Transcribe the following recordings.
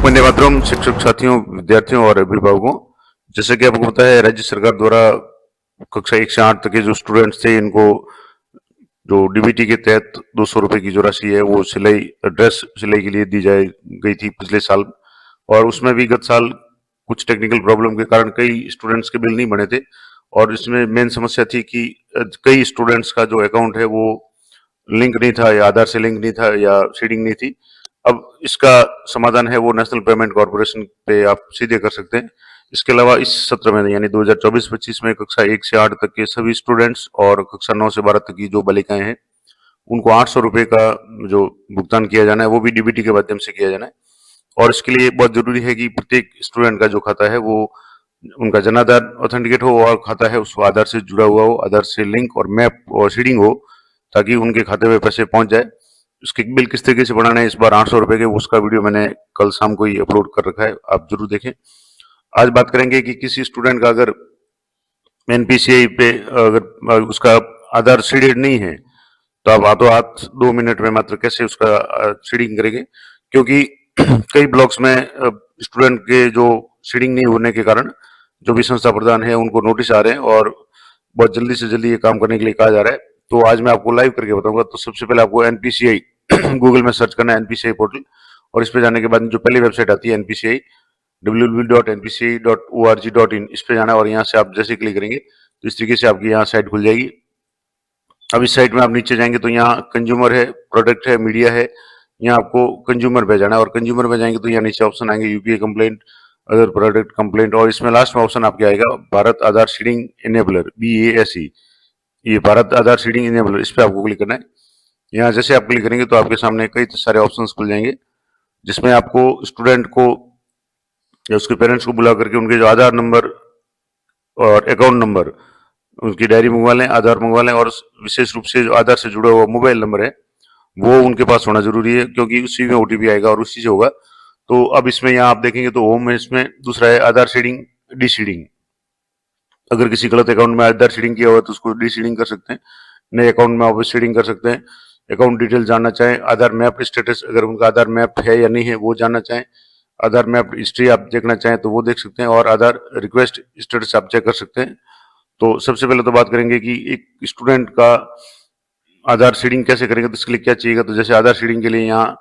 वंदे मातरम। शिक्षक साथियों, विद्यार्थियों और अभिभावकों, जैसे कि आपको पता है, राज्य सरकार द्वारा कक्षा 1 से 8 तक के जो स्टूडेंट्स थे, इनको जो डीबीटी के तहत 200 रुपए की जो राशि है वो सिलाई ड्रेस सिलाई के लिए दी जाए गई थी पिछले साल। और उसमें भी गत साल कुछ टेक्निकल प्रॉब्लम के कारण कई स्टूडेंट्स के बिल नहीं बने थे। और इसमें मेन समस्या थी कि कई स्टूडेंट्स का जो अकाउंट है वो लिंक नहीं था, या आधार से लिंक नहीं था, या सीडिंग नहीं थी। अब इसका समाधान है वो नेशनल पेमेंट कॉर्पोरेशन पे आप सीधे कर सकते हैं। इसके अलावा इस सत्र में यानी 2024-25 में कक्षा 1 से 8 तक के सभी स्टूडेंट्स और कक्षा 9 से 12 तक की जो बालिकाएं हैं, उनको 800 रुपए का जो भुगतान किया जाना है वो भी डीबीटी के माध्यम से किया जाना है। और इसके लिए बहुत जरूरी है कि प्रत्येक स्टूडेंट का जो खाता है वो उनका जनाधार ऑथेंटिकेट हो, और खाता है उसको आधार से जुड़ा हुआ हो, आधार से लिंक और मैप और सीडिंग हो, ताकि उनके खाते में पैसे पहुंच जाए। उसके बिल किस तरीके से बनाना है इस बार 800 रुपए के, उसका वीडियो मैंने कल शाम को ही अपलोड कर रखा है, आप जरूर देखें। आज बात करेंगे कि किसी स्टूडेंट का अगर एनपीसीआई पे अगर उसका आधार सीडेड नहीं है, तो आप हाथों हाथ 2 मिनट में मात्र कैसे उसका सीडिंग करेंगे। क्योंकि कई ब्लॉक्स में स्टूडेंट के जो सीडिंग नहीं होने के कारण जो भी संस्था प्रधान है उनको नोटिस आ रहे हैं, और बहुत जल्दी से जल्दी ये काम करने के लिए कहा जा रहा है। तो आज मैं आपको लाइव करके बताऊंगा। तो सबसे पहले आपको एनपीसीआई गूगल में सर्च करना है, एनपीसीआई पोर्टल, और इस पे जाने के बाद जो पहली वेबसाइट आती है एनपीसीआई www.npci.org.in, इस पे जाना है। और यहाँ से आप जैसे क्लिक करेंगे तो इस तरीके से आपकी यहाँ साइट खुल जाएगी। अब इस साइट में आप नीचे जाएंगे तो यहाँ कंज्यूमर है, प्रोडक्ट है, मीडिया है। यहाँ आपको कंज्यूमर पे जाना है, और कंज्यूमर पे जाएंगे तो यहाँ नीचे ऑप्शन आएंगे UPA complaint, other product complaint, और इसमें लास्ट में ऑप्शन आपके आएगा भारत आधार सीडिंग इनेबलर, BASE, ये भारत आधार सीडिंग इनेबलर, इस पे आपको क्लिक करना है। यहाँ जैसे आप क्लिक करेंगे तो आपके सामने कई सारे ऑप्शंस खुल जाएंगे, जिसमें आपको स्टूडेंट को या उसके पेरेंट्स को बुला करके उनके जो आधार नंबर और अकाउंट नंबर, उनकी डायरी मंगवा लें, आधार मंगवा लें, और विशेष रूप से जो आधार से जुड़ा हुआ मोबाइल नंबर है वो उनके पास होना जरूरी है, क्योंकि उसी में ओटीपी आएगा और उसी से होगा। तो अब इसमें यहाँ आप देखेंगे तो होम में इसमें दूसरा है आधार सीडिंग, डी सीडिंग। अगर किसी गलत अकाउंट में आधार सीडिंग किया हुआ तो उसको डी सीडिंग कर सकते हैं, नए अकाउंट में आप सीडिंग कर सकते हैं। अकाउंट डिटेल जानना चाहें, आधार मैप स्टेटस, अगर उनका आधार मैप है या नहीं है वो जानना चाहें, आधार मैप हिस्ट्री आप देखना चाहें तो वो देख सकते हैं, और आधार रिक्वेस्ट स्टेटस आप चेक कर सकते हैं। तो सबसे पहले तो बात करेंगे कि एक स्टूडेंट का आधार सीडिंग कैसे करेंगे, तो इसके लिए क्या चाहिएगा। तो जैसे आधार सीडिंग के लिए यहाँ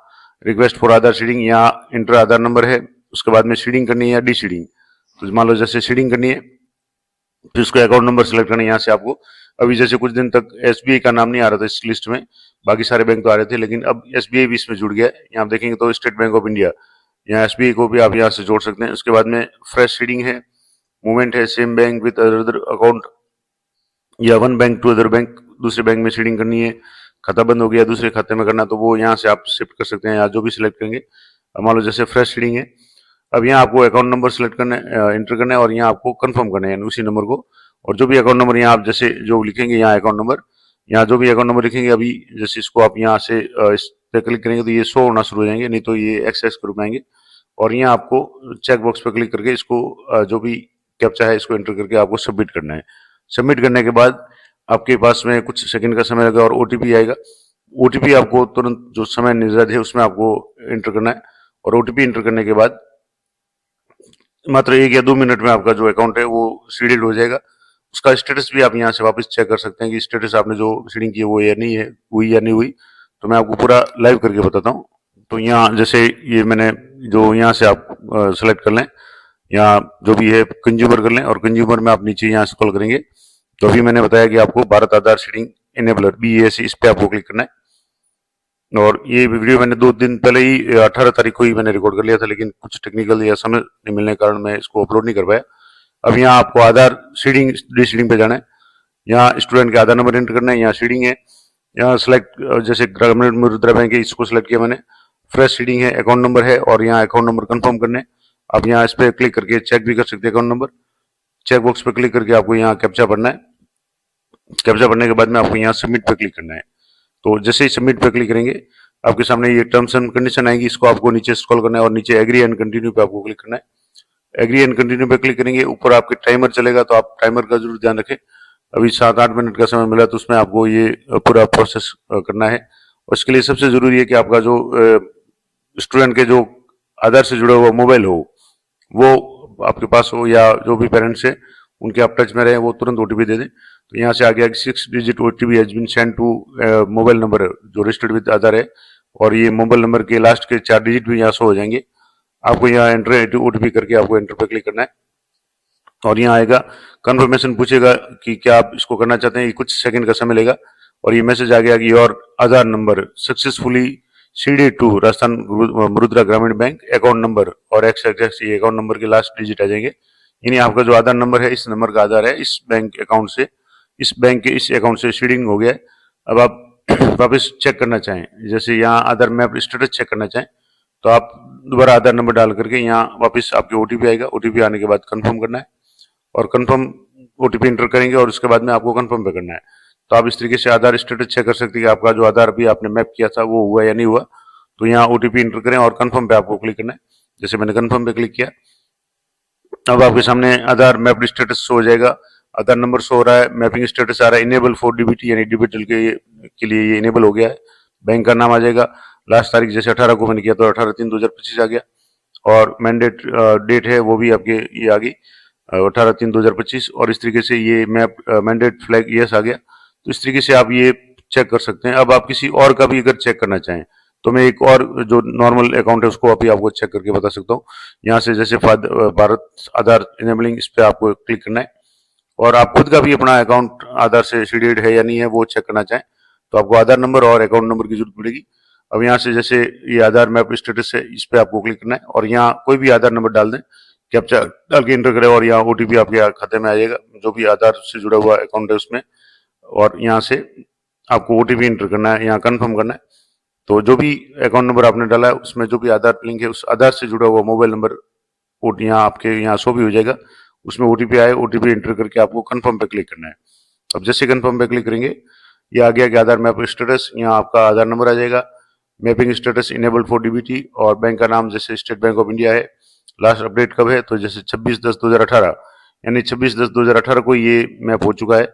रिक्वेस्ट फॉर आधार सीडिंग, यहाँ इंटर आधार नंबर है, उसके बाद में सीडिंग करनी है या डी सीडिंग। तो मान लो जैसे सीडिंग करनी है तो इसको अकाउंट नंबर सेलेक्ट करना है। यहाँ से आपको अभी जैसे कुछ दिन तक एसबीआई का नाम नहीं आ रहा था इस लिस्ट में, बाकी सारे बैंक तो आ रहे थे, लेकिन अब एसबीआई भी इसमें जुड़ गया है। यहाँ आप देखेंगे तो स्टेट बैंक ऑफ इंडिया, यहाँ एसबीआई को भी आप यहाँ से जोड़ सकते हैं। उसके बाद में फ्रेश सीडिंग है, मूवमेंट है, same bank with other account, या one bank to other bank, दूसरे बैंक में सीडिंग करनी है, खाता बंद हो गया दूसरे खाते में करना, तो वो यहाँ से आप शिफ्ट कर सकते हैं, या जो भी सिलेक्ट करेंगे। अब मान लो जैसे फ्रेश सीडिंग है, अब यहाँ आपको अकाउंट नंबर सेलेक्ट करना है, इंटर करना है, और यहाँ आपको कंफर्म करना है उसी नंबर को। और जो भी अकाउंट नंबर यहाँ आप जैसे जो लिखेंगे, यहाँ अकाउंट नंबर, यहाँ जो भी अकाउंट नंबर लिखेंगे, अभी जैसे इसको आप यहाँ से इस पे क्लिक करेंगे तो ये शो होना शुरू हो जाएंगे, नहीं तो ये एक्सेस के रूप में आएंगे। और यहाँ आपको चेक बॉक्स पे क्लिक करके इसको जो भी कैप्चा है इसको एंटर करके आपको सबमिट करना है। सबमिट करने के बाद आपके पास में कुछ सेकंड का समय लगेगा और ओटीपी आएगा। ओटीपी आपको तुरंत जो समय निर्धारित है उसमें आपको एंटर करना है, और ओटीपी एंटर करने के बाद मात्र 1 या 2 मिनट में आपका जो अकाउंट है वो सीडेड हो जाएगा। उसका स्टेटस भी आप यहाँ से वापस चेक कर सकते हैं कि स्टेटस आपने जो सीडिंग की है वो या नहीं है, हुई या नहीं हुई। तो मैं आपको पूरा लाइव करके बताता हूँ। तो यहाँ जैसे ये मैंने जो यहाँ से आप सेलेक्ट कर लें, यहाँ जो भी है कंज्यूमर कर लें, और कंज्यूमर में आप नीचे यहाँ स्क्रॉल करेंगे तो अभी मैंने बताया कि आपको भारत आधार सीडिंग इनेबलर, BASE, इस पे आपको क्लिक करना है। और ये वीडियो मैंने 2 दिन पहले ही 18 तारीख को ही मैंने रिकॉर्ड कर लिया था, लेकिन कुछ टेक्निकल या समय नहीं मिलने के कारण मैं इसको अपलोड नहीं कर पाया। अब यहाँ आपको आधार सीडिंग, डी सीडिंग पे जाना है, यहाँ स्टूडेंट का आधार नंबर एंटर करना है, यहाँ सीडिंग है, यहाँ सिलेक्ट जैसे ग्रामीण मुद्रा बैंक है इसको सिलेक्ट किया मैंने, फ्रेश सीडिंग है, अकाउंट नंबर है, और यहाँ अकाउंट नंबर कंफर्म करना है। आप यहाँ इस पे क्लिक करके चेक भी कर सकते हैं अकाउंट नंबर। चेक बॉक्स पे क्लिक करके आपको यहाँ कैप्चा भरना है। कैप्चा भरने के बाद में आपको यहाँ सबमिट पे क्लिक करना है। तो जैसे ही सबमिट पे क्लिक करेंगे आपके सामने ये टर्म्स एंड कंडीशन आएगी, इसको आपको नीचे स्क्रॉल करना है और नीचे एग्री एंड कंटिन्यू पे आपको क्लिक करना है। एग्री एंड कंटिन्यू पे क्लिक करेंगे, ऊपर आपके टाइमर चलेगा तो आप टाइमर का जरूर ध्यान रखें। अभी 7-8 मिनट का समय मिला तो उसमें आपको ये पूरा प्रोसेस करना है। और इसके लिए सबसे जरूरी है कि आपका जो स्टूडेंट के जो आधार से जुड़ा हुआ मोबाइल हो वो आपके पास हो, या जो भी पेरेंट्स है उनके आप टच में रहे, वो तुरंत ओटीपी दे दें। तो यहाँ से आ गया 6 digit OTP has been send to mobile number जो रजिस्टर्ड विद आधार है, और ये मोबाइल नंबर के लास्ट के 4 डिजिट भी यहाँ शो हो जाएंगे। आपको यहाँ एंटर ओटीपी करके आपको एंटर पे क्लिक करना है, और यहाँ आएगा कंफर्मेशन पूछेगा कि क्या आप इसको करना चाहते हैं। ये कुछ सेकंड का समय लेगा, और ये मैसेज आ गया कि your Aadhaar number successfully seeded to Rajasthan Mudra Gramin bank account number, और एक्स ये अकाउंट नंबर के लास्ट डिजिट आ जाएंगे। यानी आपका जो आधार नंबर है, इस नंबर का आधार है, इस बैंक अकाउंट से, इस बैंक के इस अकाउंट से सीडिंग हो गया है। अब आप वापस चेक करना चाहें, जैसे यहाँ आधार मैप स्टेटस चेक करना चाहें, तो आप दोबारा आधार नंबर डाल करके यहाँ वापस आपके ओटीपी आएगा। ओटीपी आने के बाद कंफर्म करना है, और कंफर्म ओटीपी इंटर करेंगे, और उसके बाद में आपको कंफर्म पे करना है। तो आप इस तरीके से आधार स्टेटस चेक कर सकते हैं कि आपका जो आधार अभी आपने मैप किया था वो हुआ या नहीं हुआ। तो यहाँ ओटीपी इंटर करें और कंफर्म पे आपको क्लिक करना है। जैसे मैंने कंफर्म पे क्लिक किया, अब आपके सामने आधार मैप स्टेटस शो हो जाएगा, आधार नंबर शो हो रहा है, मैपिंग स्टेटस आ रहा है, इनेबल फॉर डीबीटी यानी डिजिटल के लिए ये इनेबल हो गया है। बैंक का नाम आ जाएगा, लास्ट तारीख जैसे 18 को मैंने किया तो 18/3/2025 आ गया, और मैंडेट डेट है वो भी आपके ये आ गई 18/3/2025, और इस तरीके से ये मैप मैंडेट फ्लैग यस आ गया। तो इस तरीके से आप ये चेक कर सकते हैं। अब आप किसी और का भी अगर चेक करना चाहें तो मैं एक और जो नॉर्मल अकाउंट है उसको अभी आपको चेक करके बता सकता हूँ। यहाँ से जैसे भारत आधार इनेबलिंग, इस पर आपको क्लिक करना है, और आप खुद का भी अपना अकाउंट आधार से सीडेड है या नहीं है वो चेक करना चाहें तो आपको आधार नंबर और अकाउंट नंबर की जरूरत पड़ेगी। अब यहाँ से जैसे ये आधार मैप स्टेटस है, इस पर आपको क्लिक करना है, और यहाँ कोई भी आधार नंबर डाल दें, कैप्चा डाल के इंटर करें, और यहाँ ओटीपी आपके खाते में आ जाएगा जो भी आधार से जुड़ा हुआ अकाउंट है उसमें, और यहाँ से आपको ओटीपी इंटर करना है, यहाँ कंफर्म करना है। तो जो भी अकाउंट नंबर आपने डाला है उसमें जो भी आधार लिंक है उस आधार से जुड़ा हुआ मोबाइल नंबर यहाँ आपके यहाँ शो भी हो जाएगा, उसमें ओटीपी आए, ओटीपी एंटर करके आपको कंफर्म पे क्लिक करना है। अब जैसे कंफर्म पे क्लिक करेंगे, ये आ गया कि आधार मैप स्टेटस, यहाँ आपका आधार नंबर आ जाएगा, mapping status enabled for DBT, और बैंक का नाम जैसे स्टेट बैंक ऑफ इंडिया है। लास्ट अपडेट कब है तो जैसे 26/10/2018 यानी 26/10/2018 को ये मैप हो चुका है।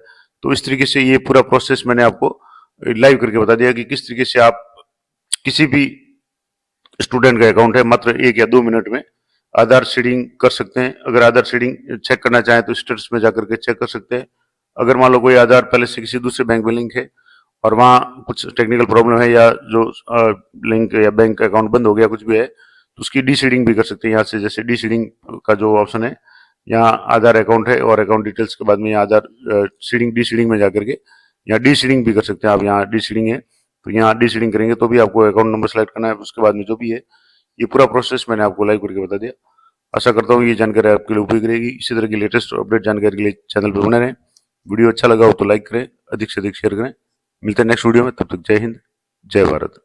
तो इस तरीके से ये पूरा प्रोसेस मैंने आपको लाइव करके बता दिया कि किस तरीके से आप किसी भी स्टूडेंट का अकाउंट है मात्र 1 या 2 मिनट में आधार सीडिंग कर सकते हैं। अगर आधार सीडिंग चेक करना चाहें तो स्टेटस में जाकर के चेक कर सकते हैं। अगर मान लो कोई आधार पहले से किसी दूसरे बैंक में लिंक है और वहाँ कुछ टेक्निकल प्रॉब्लम है, या जो लिंक या बैंक अकाउंट बंद हो गया कुछ भी है, तो उसकी डी सीडिंग भी कर सकते हैं। यहाँ से जैसे डी सीडिंग का जो ऑप्शन है, यहाँ आधार अकाउंट है और अकाउंट डिटेल्स के बाद में यहाँ आधार सीडिंग डी सीडिंग में जाकर के यहाँ डी सीडिंग भी कर सकते हैं आप। यहाँ डी सीडिंग है तो यहाँ डी सीडिंग करेंगे तो भी आपको अकाउंट नंबर सेलेक्ट करना है, उसके बाद में जो भी है ये पूरा प्रोसेस मैंने आपको लाइव करके बता दिया। आशा करता हूँ ये जानकारी आपके लिए उपयोगी रहेगी। इसी तरह की लेटेस्ट अपडेट जानकारी के लिए चैनल पर बने रहें। वीडियो अच्छा लगा हो तो लाइक करें, अधिक से अधिक शेयर करें। मिलते हैं नेक्स्ट वीडियो में, तब तक जय हिंद, जय भारत।